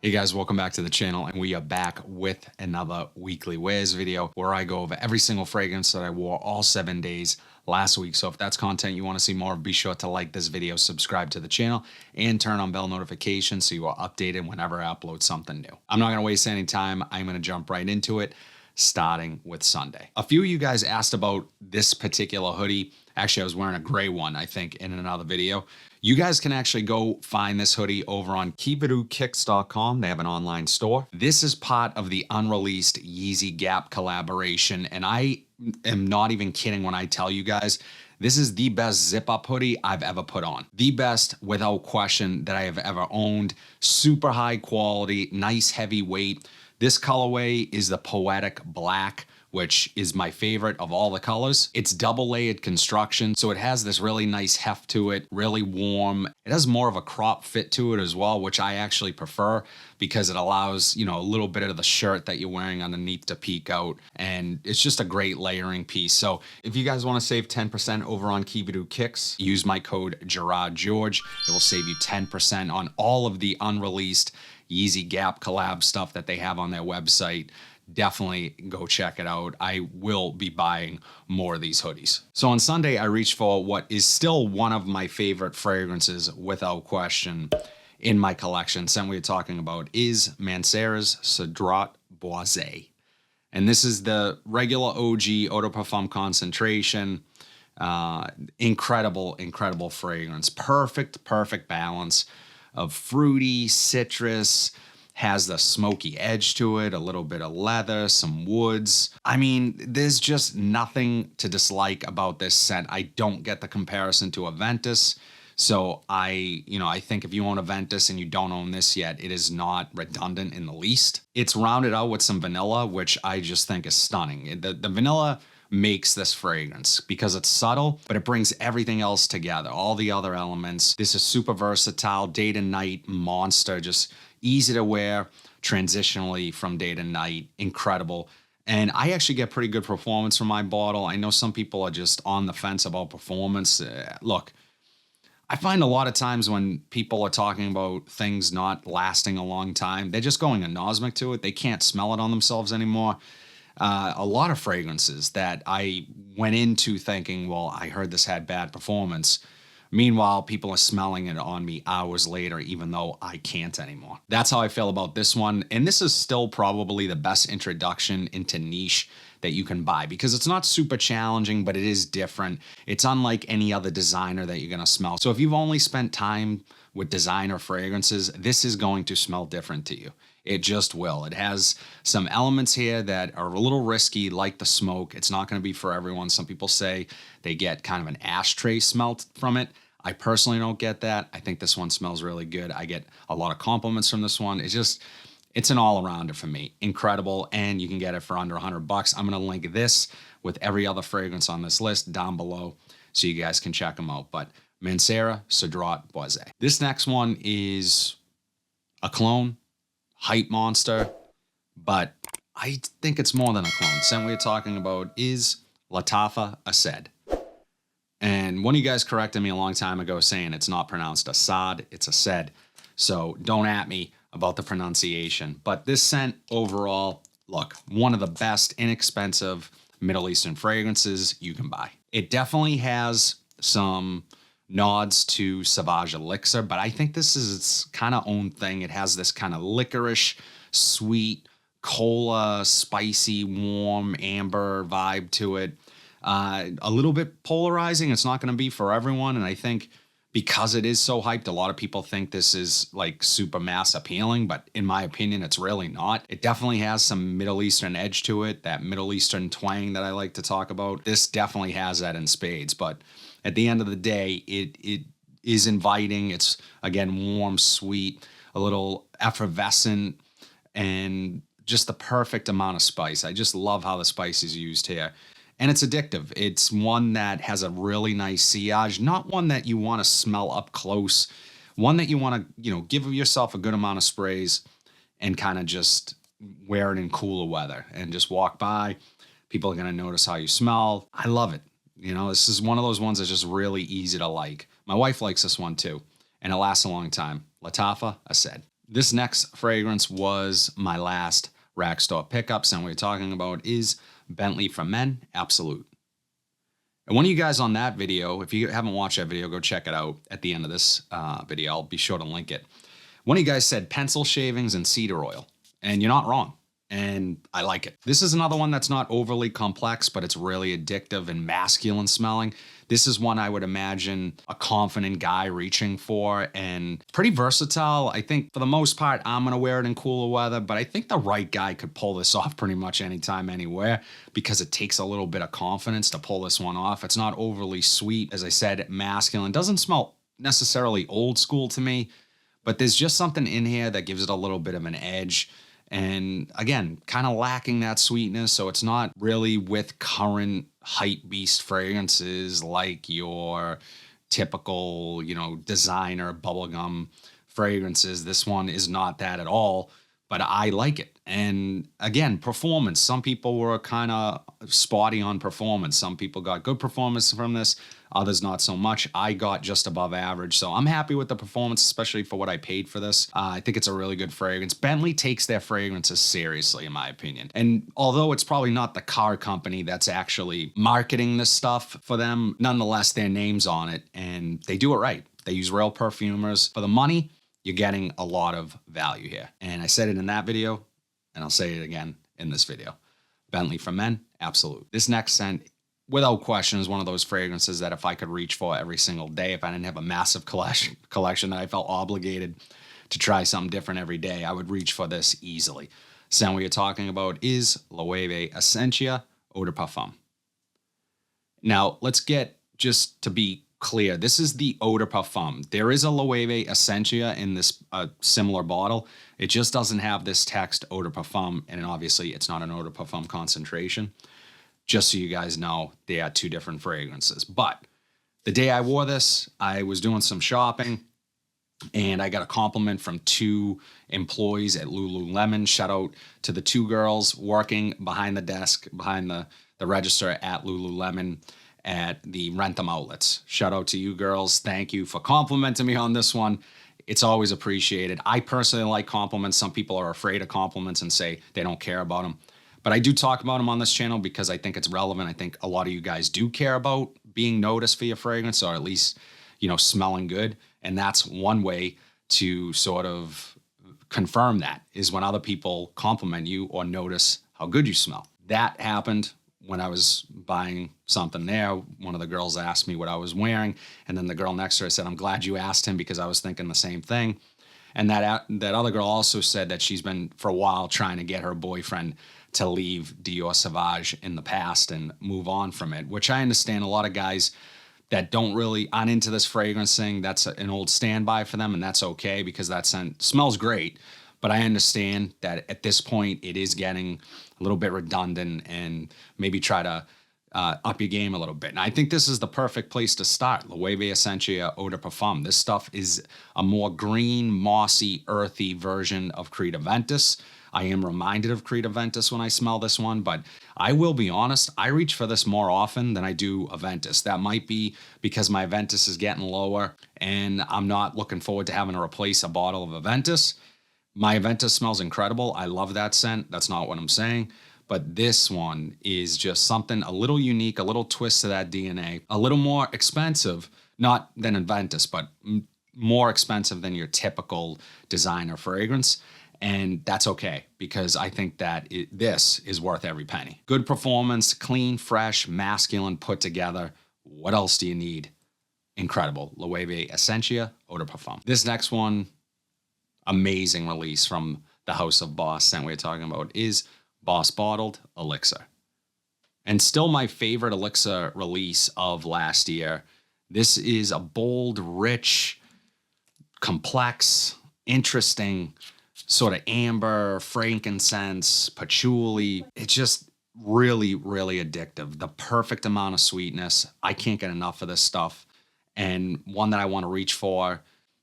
Hey guys, welcome back to the channel, and we are back with another weekly wears video where I go over every single fragrance that I wore all 7 days last week. So if that's content you want to see more of, be sure to like this video, subscribe to the channel, and turn on bell notifications so you are updated whenever I upload something new. I'm not going to waste any time. I'm going to jump right into it, starting with Sunday. A few of you guys asked about this particular hoodie. Actually, I was wearing a gray one, I think, in another video. You guys can actually go find this hoodie over on keepitokicks.com. They have an online store. This is part of the unreleased Yeezy Gap collaboration, and I am not even kidding when I tell you guys, this is the best zip-up hoodie I've ever put on. The best, without question, that I have ever owned. Super high quality, nice heavy weight. This colorway is the Poetic Black, which is my favorite of all the colors. It's double layered construction, so it has this really nice heft to it, really warm. It has more of a crop fit to it as well, which I actually prefer because it allows, you know, a little bit of the shirt that you're wearing underneath to peek out. And it's just a great layering piece. So if you guys want to save 10% over on Keep It To Kicks, use my code GerardGeorge. It will save you 10% on all of the unreleased Yeezy Gap collab stuff that they have on their website. Definitely go check it out. I will be buying more of these hoodies. So on Sunday, I reached for what is still one of my favorite fragrances without question in my collection. Scent we're talking about is Mancera's Cedrat Boisé. And this is the regular OG Eau de Parfum concentration. Incredible, incredible fragrance. Perfect balance of fruity, citrus, has the smoky edge to it, a little bit of leather, some woods. I mean, there's just nothing to dislike about this scent. I don't get the comparison to a Ventus. So I think if you own a Ventus and you don't own this yet, it is not redundant in the least. It's rounded out with some vanilla, which I just think is stunning. The vanilla makes this fragrance because it's subtle, but it brings everything else together, all the other elements. This is super versatile, day to night monster, just easy to wear transitionally from day to night. Incredible. And I actually get pretty good performance from my bottle. I know some people are just on the fence about performance. Look, I find a lot of times when people are talking about things not lasting a long time, they're just going anosmic to it. They can't smell it on themselves anymore. A lot of fragrances that I went into thinking, well, I heard this had bad performance. Meanwhile, people are smelling it on me hours later, even though I can't anymore. That's how I feel about this one. And this is still probably the best introduction into niche that you can buy because it's not super challenging, but it is different. It's unlike any other designer that you're going to smell. So if you've only spent time with designer fragrances, this is going to smell different to you. It just will. It has some elements here that are a little risky, like the smoke. It's not going to be for everyone. Some people say they get kind of an ashtray smell from it. I personally don't get that. I think this one smells really good. I get a lot of compliments from this one. It's an all-arounder for me. Incredible, and you can get it for under $100. I'm going to link this with every other fragrance on this list down below so you guys can check them out. But Mancera Cedrat Boisé. This next one is a cologne, hype monster, but I think it's more than a clone. Scent we're talking about is Lattafa Assad. And one of you guys corrected me a long time ago saying it's not pronounced Assad, it's Assad. So don't at me about the pronunciation. But this scent overall, look, one of the best inexpensive Middle Eastern fragrances you can buy. It definitely has some nods to Sauvage Elixir, but I think this is its kind of own thing. It has this kind of licorice, sweet, cola, spicy, warm, amber vibe to it. A little bit polarizing. It's not going to be for everyone. And I think because it is so hyped, a lot of people think this is like super mass appealing, but in my opinion, it's really not. It definitely has some Middle Eastern edge to it, that Middle Eastern twang that I like to talk about. This definitely has that in spades, but at the end of the day, it is inviting. It's, again, warm, sweet, a little effervescent, and just the perfect amount of spice. I just love how the spice is used here. And it's addictive. It's one that has a really nice sillage, not one that you want to smell up close, one that you want to, give yourself a good amount of sprays and kind of just wear it in cooler weather and just walk by. People are going to notice how you smell. I love it. This is one of those ones that's just really easy to like. My wife likes this one too, and it lasts a long time. Lattafa Assad. This next fragrance was my last rack store pickups, and what we're talking about is Bentley for Men Absolute. And one of you guys on that video, if you haven't watched that video, go check it out at the end of this video. I'll be sure to link it. One of you guys said pencil shavings and cedar oil, and you're not wrong. And I like it. This is another one that's not overly complex, but it's really addictive and masculine smelling. This is one I would imagine a confident guy reaching for, and pretty versatile. I think for the most part, I'm gonna wear it in cooler weather, but I think the right guy could pull this off pretty much anytime, anywhere, because it takes a little bit of confidence to pull this one off. It's not overly sweet. As I said, masculine. Doesn't smell necessarily old school to me, but there's just something in here that gives it a little bit of an edge. And again, kind of lacking that sweetness. So it's not really with current hype beast fragrances like your typical, designer bubblegum fragrances. This one is not that at all, but I like it. And again, performance. Some people were kind of spotty on performance. Some people got good performance from this, others not so much. I got just above average. So I'm happy with the performance, especially for what I paid for this. I think it's a really good fragrance. Bentley takes their fragrances seriously, in my opinion. And although it's probably not the car company that's actually marketing this stuff for them, nonetheless, their name's on it and they do it right. They use real perfumers. For the money, you're getting a lot of value here. And I said it in that video, and I'll say it again in this video. Bentley for Men, Absolute. This next scent, without question, is one of those fragrances that if I could reach for every single day, if I didn't have a massive collection that I felt obligated to try something different every day, I would reach for this easily. Scent we are talking about is Loewe Essentia Eau de Parfum. Now, let's get, just to be clear, this is the Eau de Parfum. There is a Loewe Essentia in this similar bottle. It just doesn't have this text Eau de Parfum, and obviously it's not an Eau de Parfum concentration. Just so you guys know, they are two different fragrances. But the day I wore this, I was doing some shopping, and I got a compliment from two employees at Lululemon. Shout out to the two girls working behind the desk, behind the register at Lululemon at the Rentham outlets. Shout out to you girls. Thank you for complimenting me on this one. It's always appreciated. I personally like compliments. Some people are afraid of compliments and say they don't care about them. But I do talk about them on this channel because I think it's relevant. I think a lot of you guys do care about being noticed for your fragrance, or at least, smelling good. And that's one way to sort of confirm that, is when other people compliment you or notice how good you smell. That happened when I was buying something there. One of the girls asked me what I was wearing, and then the girl next to her said, "I'm glad you asked him because I was thinking the same thing." And that other girl also said that she's been for a while trying to get her boyfriend to leave Dior Sauvage in the past and move on from it, which I understand. A lot of guys that aren't into this fragrance thing, that's an old standby for them, and that's okay because that scent smells great. But I understand that at this point it is getting a little bit redundant, and maybe try to up your game a little bit. And I think this is the perfect place to start. Loewe Essentia Eau de Parfum. This stuff is a more green, mossy, earthy version of Creed Aventus. I am reminded of Creed Aventus when I smell this one, but I will be honest, I reach for this more often than I do Aventus. That might be because my Aventus is getting lower and I'm not looking forward to having to replace a bottle of Aventus. My Aventus smells incredible. I love that scent. That's not what I'm saying. But this one is just something a little unique, a little twist to that DNA, a little more expensive, not than Aventus, but more expensive than your typical designer fragrance. And that's okay, because I think that this is worth every penny. Good performance, clean, fresh, masculine, put together. What else do you need? Incredible. Loewe Essentia Eau de Parfum. This next one, amazing release from the House of Boss scent we're talking about, is Boss Bottled Elixir. And still my favorite Elixir release of last year. This is a bold, rich, complex, interesting sort of amber, frankincense, patchouli. It's just really, really addictive. The perfect amount of sweetness. I can't get enough of this stuff. And one that I want to reach for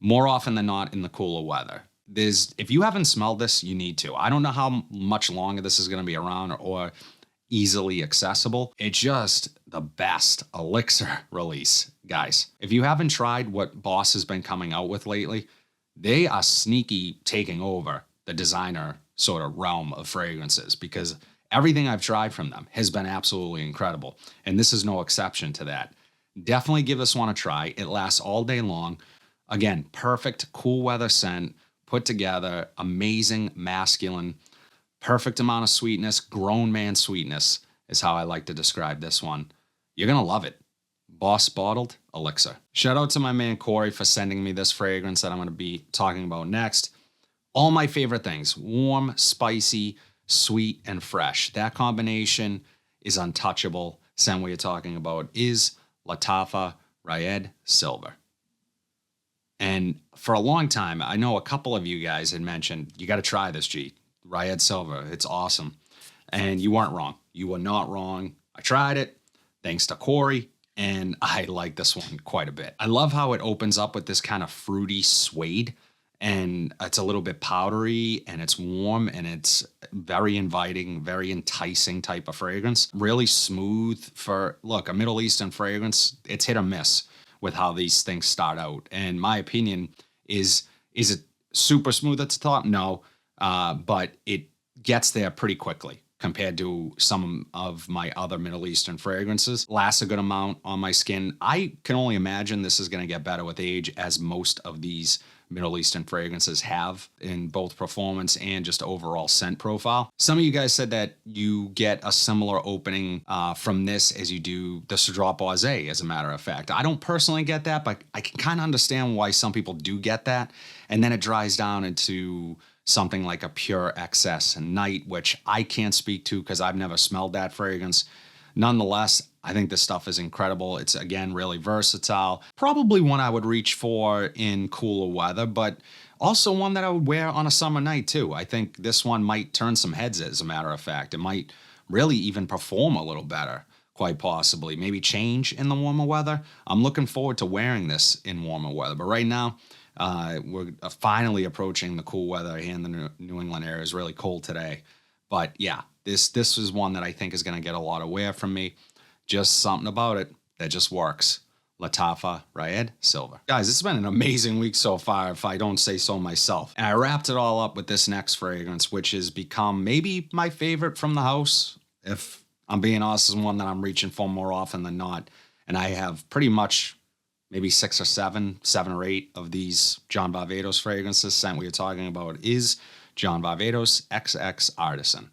more often than not in the cooler weather. If you haven't smelled this, you need to. I don't know how much longer this is going to be around or easily accessible. It's just the best Elixir release, guys. If you haven't tried what Boss has been coming out with lately, they are sneaky taking over the designer sort of realm of fragrances, because everything I've tried from them has been absolutely incredible. And this is no exception to that. Definitely give this one a try. It lasts all day long. Again, perfect cool weather scent, put together, amazing masculine, perfect amount of sweetness, grown man sweetness is how I like to describe this one. You're going to love it. Boss Bottled Elixir. Shout out to my man Corey for sending me this fragrance that I'm going to be talking about next. All my favorite things: warm, spicy, sweet, and fresh. That combination is untouchable. Scent we are talking about is Lattafa Rayed Silver. And for a long time, I know a couple of you guys had mentioned, you got to try this, G. Rayed Silver. It's awesome. And you weren't wrong. You were not wrong. I tried it, thanks to Corey, and I like this one quite a bit. I love how it opens up with this kind of fruity suede, and it's a little bit powdery, and it's warm, and it's very inviting, very enticing type of fragrance. Really smooth for, look, a Middle Eastern fragrance, it's hit or miss with how these things start out. And my opinion is it super smooth at the top? No, but it gets there pretty quickly compared to some of my other Middle Eastern fragrances. Lasts a good amount on my skin. I can only imagine this is going to get better with age, as most of these Middle Eastern fragrances have in both performance and just overall scent profile. Some of you guys said that you get a similar opening from this as you do the Cedrat Boisé, as a matter of fact. I don't personally get that, but I can kind of understand why some people do get that. And then it dries down into something like a Pure Excess Night, which I can't speak to because I've never smelled that fragrance. Nonetheless, I think this stuff is incredible. It's, again, really versatile. Probably one I would reach for in cooler weather, but also one that I would wear on a summer night too. I think this one might turn some heads, as a matter of fact. It might really even perform a little better, quite possibly. Maybe change in the warmer weather. I'm looking forward to wearing this in warmer weather, but right now, we're finally approaching the cool weather here in the New England area. It's really cold today. But yeah, this is one that I think is going to get a lot of wear from me. Just something about it that just works. Lattafa Rayed Silver. Guys, this has been an amazing week so far, if I don't say so myself. And I wrapped it all up with this next fragrance, which has become maybe my favorite from the house. If I'm being honest, is one that I'm reaching for more often than not. And I have pretty much maybe 6 or 7 or 8 of these John Varvatos fragrances. Scent we are talking about is John Varvatos XX Artisan.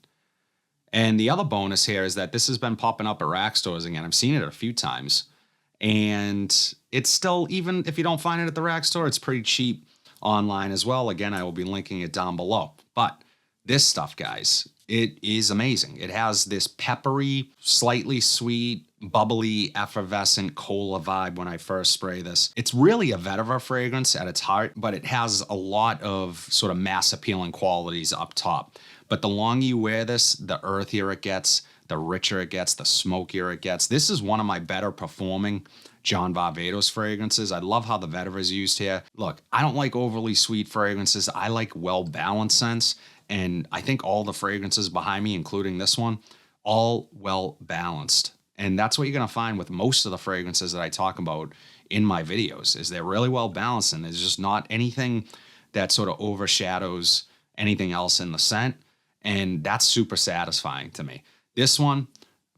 And the other bonus here is that this has been popping up at rack stores again. I've seen it a few times. And it's still, even if you don't find it at the rack store, it's pretty cheap online as well. Again, I will be linking it down below. But this stuff, guys, it is amazing. It has this peppery, slightly sweet, bubbly, effervescent cola vibe when I first spray this. It's really a vetiver fragrance at its heart, but it has a lot of sort of mass appealing qualities up top. But the longer you wear this, the earthier it gets, the richer it gets, the smokier it gets. This is one of my better performing John Varvatos fragrances. I love how the vetiver is used here. Look, I don't like overly sweet fragrances. I like well-balanced scents. And I think all the fragrances behind me, including this one, all well-balanced. And that's what you're going to find with most of the fragrances that I talk about in my videos, is they're really well-balanced, and there's just not anything that sort of overshadows anything else in the scent. And that's super satisfying to me. This one,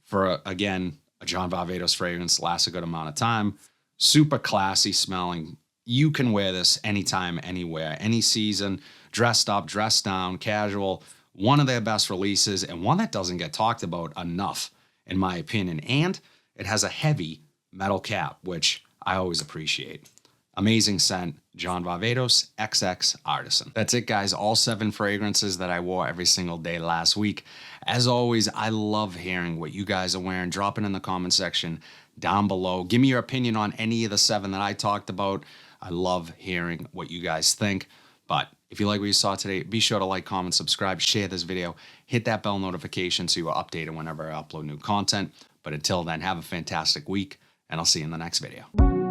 for, again, a John Varvatos fragrance, lasts a good amount of time. Super classy smelling. You can wear this anytime, anywhere, any season, dressed up, dressed down, casual. One of their best releases, and one that doesn't get talked about enough, in my opinion. And it has a heavy metal cap, which I always appreciate. Amazing scent, John Varvatos XX Artisan. That's it, guys. All 7 fragrances that I wore every single day last week. As always, I love hearing what you guys are wearing. Drop it in the comment section down below. Give me your opinion on any of the 7 that I talked about. I love hearing what you guys think. But if you like what you saw today, be sure to like, comment, subscribe, share this video, hit that bell notification so you are updated whenever I upload new content. But until then, have a fantastic week, and I'll see you in the next video.